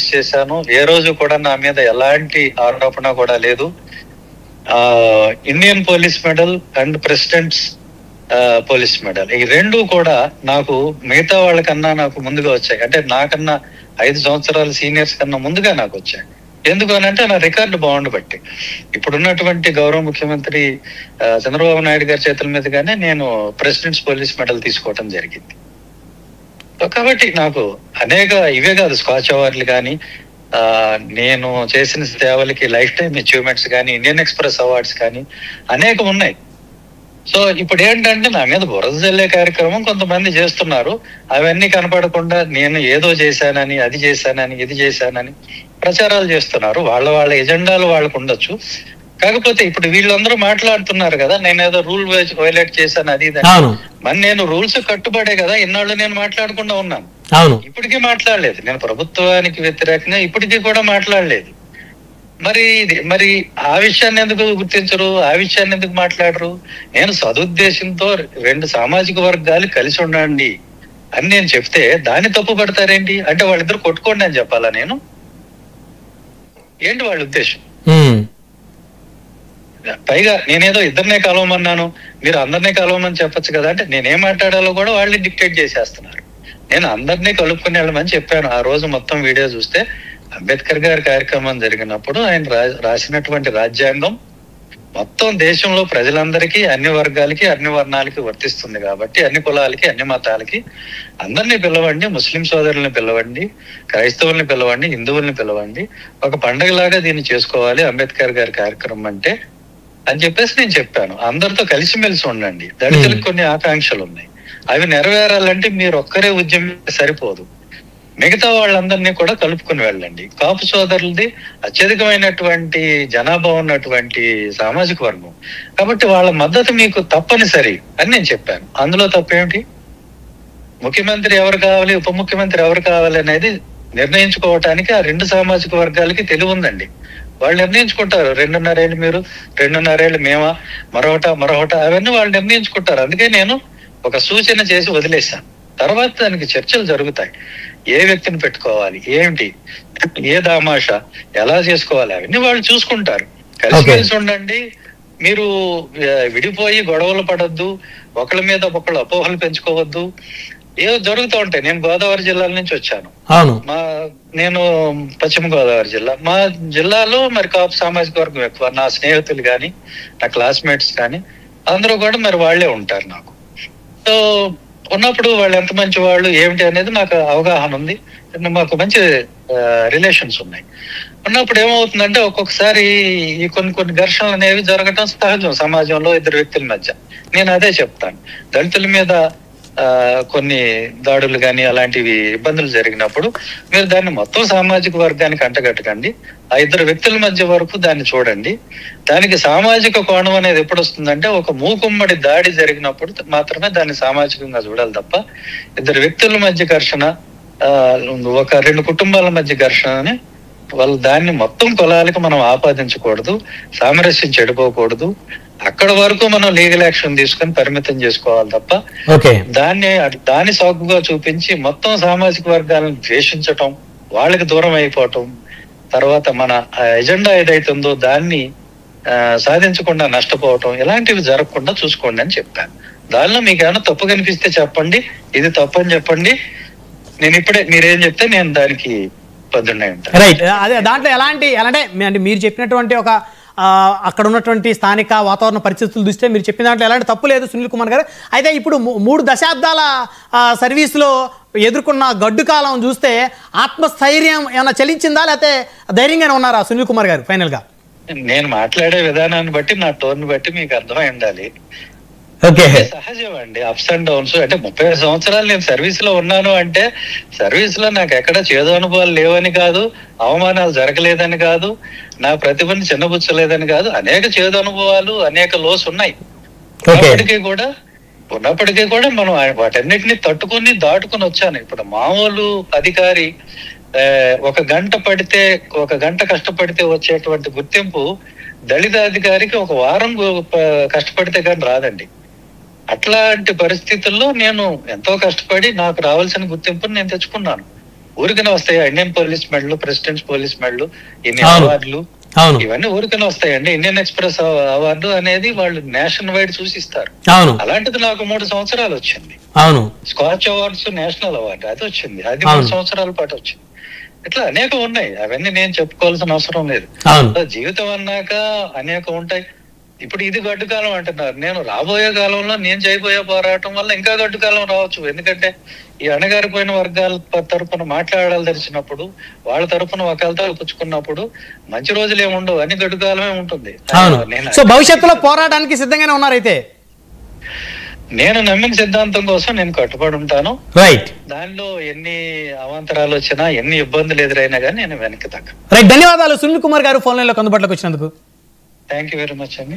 చేశాను. ఏ రోజు కూడా నా మీద ఎలాంటి ఆరోపణ కూడా లేదు. Indian police medal and presidents police medal, ఈ రెండు కూడా నాకు మిగతా వాళ్ళకన్నా నాకు ముందుగా వచ్చాయి. అంటే నాకన్నా 5 సంవత్సరాలు సీనియర్స్ కన్నా ముందుగా నాకు వచ్చాయి. ఎందుకు అని అంటే నా రికార్డు బాగుండబట్టి. ఇప్పుడున్నటువంటి గౌరవ ముఖ్యమంత్రి చంద్రబాబు నాయుడు గారి చేతుల మీదుగానే నేను ప్రెసిడెంట్స్ పోలీస్ మెడల్ తీసుకోవటం జరిగింది. కాబట్టి నాకు అనేక ఇవే కాదు, స్కాచ్ అవార్డులు కానీ, నేను చేసిన సేవలకి లైఫ్ టైం అచీవ్మెంట్స్ కానీ, ఇండియన్ ఎక్స్ప్రెస్ అవార్డ్స్ కానీ అనేకం ఉన్నాయి. సో ఇప్పుడు ఏంటంటే నా మీద బురద జల్లే కార్యక్రమం కొంతమంది చేస్తున్నారు. అవన్నీ కనపడకుండా నేను ఏదో చేశానని, అది చేశానని, ఇది చేశానని ప్రచారాలు చేస్తున్నారు. వాళ్ళ వాళ్ళ ఎజెండాలు వాళ్ళకు ఉండొచ్చు. కాకపోతే ఇప్పుడు వీళ్ళందరూ మాట్లాడుతున్నారు కదా, నేనేదో రూల్ వైలేట్ చేశాను అది ఇది. మరి నేను రూల్స్ కట్టుబడే కదా ఇన్నాళ్ళు నేను మాట్లాడకుండా ఉన్నాను. ఇప్పటికీ మాట్లాడలేదు. నేను ప్రభుత్వానికి వ్యతిరేకంగా ఇప్పటికీ కూడా మాట్లాడలేదు. మరి ఆ విషయాన్ని ఎందుకు గుర్తించరు, ఆ విషయాన్ని ఎందుకు మాట్లాడరు? నేను సదుద్దేశంతో 2 సామాజిక వర్గాలు కలిసి ఉండండి అని నేను చెప్తే దాన్ని తప్పు పడతారేంటి? అంటే వాళ్ళిద్దరు కొట్టుకోండి అని చెప్పాలా నేను? ఏంటి వాళ్ళ ఉద్దేశం? పైగా నేనేదో ఇద్దరినే కలవమన్నాను, మీరు అందరినీ కలవమని చెప్పొచ్చు కదా. అంటే నేనేం మాట్లాడాలో కూడా వాళ్ళు డిక్టేట్ చేసేస్తున్నారు. నేను అందరినీ కలుపుకుని వెళ్ళమని చెప్పాను. ఆ రోజు మొత్తం వీడియో చూస్తే అంబేద్కర్ గారి కార్యక్రమం జరిగినప్పుడు ఆయన రాసినటువంటి రాజ్యాంగం మొత్తం దేశంలో ప్రజలందరికీ, అన్ని వర్గాలకి, అన్ని వర్ణాలకి వర్తిస్తుంది కాబట్టి అన్ని కులాలకి, అన్ని మతాలకి అందరినీ పిలవండి, ముస్లిం సోదరుల్ని పిలవండి, క్రైస్తవుల్ని పిలవండి, హిందువుల్ని పిలవండి, ఒక పండగలాగా దీన్ని చేసుకోవాలి అంబేద్కర్ గారి కార్యక్రమం అంటే అని చెప్పేసి నేను చెప్పాను. అందరితో కలిసిమెలిసి ఉండండి. దళితులకు కొన్ని ఆకాంక్షలు ఉన్నాయి, అవి నెరవేరాలంటే మీరు ఒక్కరే ఉద్యమం సరిపోదు, మిగతా వాళ్ళందరినీ కూడా కలుపుకుని వెళ్ళండి. కాపు సోదరులది అత్యధికమైనటువంటి జనాభా ఉన్నటువంటి సామాజిక వర్గం కాబట్టి వాళ్ళ మద్దతు మీకు తప్పనిసరి అని నేను చెప్పాను. అందులో తప్పేమిటి? ముఖ్యమంత్రి ఎవరు కావాలి, ఉప ముఖ్యమంత్రి ఎవరు కావాలి అనేది నిర్ణయించుకోవటానికి ఆ 2 సామాజిక వర్గాలకి తెలివి ఉందండి. వాళ్ళు నిర్ణయించుకుంటారు. 2.5 ఏళ్ళు మీరు, 2.5 ఏళ్ళు మేమా, మరొకట అవన్నీ వాళ్ళు నిర్ణయించుకుంటారు. అందుకే నేను ఒక సూచన చేసి వదిలేశాను. తర్వాత దానికి చర్చలు జరుగుతాయి. ఏ వ్యక్తిని పెట్టుకోవాలి, ఏమిటి, ఏ దామాషా ఎలా చేసుకోవాలి, అవన్నీ వాళ్ళు చూసుకుంటారు. కలిసి ఉండండి. మీరు విడిపోయి గొడవలు పడద్దు, ఒకళ్ళ మీద ఒకళ్ళు అపోహలు పెంచుకోవద్దు. ఏదో జరుగుతూ ఉంటాయి. నేను గోదావరి జిల్లాల నుంచి వచ్చాను. నేను పశ్చిమ గోదావరి జిల్లా. మా జిల్లాలో మరి కాపు సామాజిక వర్గం ఎక్కువ. నా స్నేహితులు కానీ, నా క్లాస్మేట్స్ కానీ అందరూ కూడా మరి వాళ్లే ఉంటారు నాకు. సో ఉన్నప్పుడు వాళ్ళు ఎంత మంచి వాళ్ళు ఏమిటి అనేది నాకు అవగాహన ఉంది. మాకు మంచి రిలేషన్స్ ఉన్నాయి. ఉన్నప్పుడు ఏమవుతుందంటే ఒక్కొక్కసారి ఈ కొన్ని ఘర్షణలు అనేవి జరగటం సహజం సమాజంలో 2 వ్యక్తుల మధ్య. నేను అదే చెప్తాను. దళితుల మీద కొన్ని దాడులు కానీ అలాంటివి ఇబ్బందులు జరిగినప్పుడు మీరు దాన్ని మొత్తం సామాజిక వర్గానికి అంటగట్టకండి. ఆ 2 వ్యక్తుల మధ్య వరకు దాన్ని చూడండి. దానికి సామాజిక కోణం అనేది ఎప్పుడు వస్తుందంటే ఒక మూకుమ్మడి దాడి జరిగినప్పుడు మాత్రమే దాన్ని సామాజికంగా చూడాలి తప్ప 2 వ్యక్తుల మధ్య ఘర్షణ, ఒక 2 కుటుంబాల మధ్య ఘర్షణని వాళ్ళు దాన్ని మొత్తం కులాలకు మనం ఆపాదించకూడదు, సామరస్యం చెడిపోకూడదు. అక్కడ వరకు మనం లీగల్ యాక్షన్ తీసుకొని పరిమితం చేసుకోవాలి తప్ప దాన్ని సాకుగా చూపించి మొత్తం సామాజిక వర్గాలను ద్వేషించటం, వాళ్ళకి దూరం అయిపోవటం, తర్వాత మన ఎజెండా ఏదైతుందో దాన్ని సాధించకుండా నష్టపోవటం, ఇలాంటివి జరగకుండా చూసుకోండి అని చెప్పాను. దానిలో మీకు ఏమైనా తప్పు కనిపిస్తే చెప్పండి, ఇది తప్పు అని చెప్పండి. నేను ఇప్పుడే మీరేం చెప్తే నేను దానికి పొద్దున్నే ఉంటాను. రైట్. అదే దాంట్లో ఎలాంటి అంటే మీరు చెప్పినటువంటి ఒక అక్కడ ఉన్నటువంటి స్థానిక వాతావరణ పరిస్థితులు దృష్ట్యా మీరు చెప్పిన దాంట్లో ఎలాంటి తప్పు లేదు సునీల్ కుమార్ గారు. అయితే ఇప్పుడు 3 దశాబ్దాల సర్వీస్లో ఎదుర్కొన్న గడ్డు కాలం చూస్తే ఆత్మస్థైర్యం ఏమైనా చలించిందా, లేకపోతే ధైర్యంగానే ఉన్నారా సునీల్ కుమార్ గారు? ఫైనల్ గా నేను మాట్లాడే విధానాన్ని బట్టి, నా టోన్ బట్టి మీకు అర్థమై ఉండాలి. సహజం అండి, అప్స్ అండ్ డౌన్స్. అంటే 30 సంవత్సరాలు నేను సర్వీస్ లో ఉన్నాను అంటే సర్వీస్ లో నాకు ఎక్కడ చేదు అనుభవాలు లేవని కాదు, అవమానాలు జరగలేదని కాదు, నా ప్రతిభని చిన్నబుచ్చలేదని కాదు. అనేక చేదు అనుభవాలు, అనేక లోస్ ఉన్నాయి. ఉన్నప్పటికీ కూడా మనం వాటన్నిటిని తట్టుకుని దాటుకుని వచ్చాను. ఇప్పుడు మామూలు అధికారి ఒక గంట కష్టపడితే వచ్చేటువంటి గుర్తింపు దళిత అధికారికి 1 వారం కష్టపడితే కానీ రాదండి. అట్లాంటి పరిస్థితుల్లో నేను ఎంతో కష్టపడి నాకు రావాల్సిన గుర్తింపుని నేను తెచ్చుకున్నాను. ఊరికనే వస్తాయి. Indian police medal, presidents police medal, ఇన్ని అవును. అవార్డులు, అవును ఇవన్నీ ఊరికనే వస్తాయండి. ఇండియన్ ఎక్స్ప్రెస్ అవార్డు అనేది వాళ్ళు నేషనల్ వైడ్ చూసిస్తారు. అవును అలాంటిది నాకు 3 సంవత్సరాలు వచ్చింది. అవును స్కాచ్ అవార్డ్స్ నేషనల్ అవార్డు అది వచ్చింది, అది 3 సంవత్సరాల పాటు వచ్చింది. ఇట్లా అనేకం ఉన్నాయి, అవన్నీ నేను చెప్పుకోవాల్సిన అవసరం లేదు. అవును జీవితం అన్నాక అనేకం ఉంటాయి. ఇప్పుడు ఇది గడ్డు కాలం అంటున్నారు, నేను రాబోయే కాలంలో నేను చేయబోయే పోరాటం వల్ల ఇంకా గడ్డు కాలం రావచ్చు. ఎందుకంటే ఈ అణగారిపోయిన వర్గాల తరపున మాట్లాడాలి తెలిసినప్పుడు, వాళ్ళ తరపున వకాలతాలు పుచ్చుకున్నప్పుడు మంచి రోజులు ఏముండవు, అన్ని గడ్డు కాలమే ఉంటుంది. సో భవిష్యత్తులో పోరాటానికి సిద్ధంగానే ఉన్నారైతే? నేను నమ్మిన సిద్ధాంతం కోసం నేను కట్టుబడి ఉంటాను. రైట్. దానిలో ఎన్ని అవాంతరాలు వచ్చినా, ఎన్ని ఇబ్బందులు ఎదురైనా కానీ నేను వెనక్కి తగ్గను. రైట్, ధన్యవాదాలు సునీల్ కుమార్ గారు ఫోన్ లైన్ లో అందుబాటులోకి వచ్చినందుకు. థ్యాంక్ యూ వెరీ మచ్ అండి.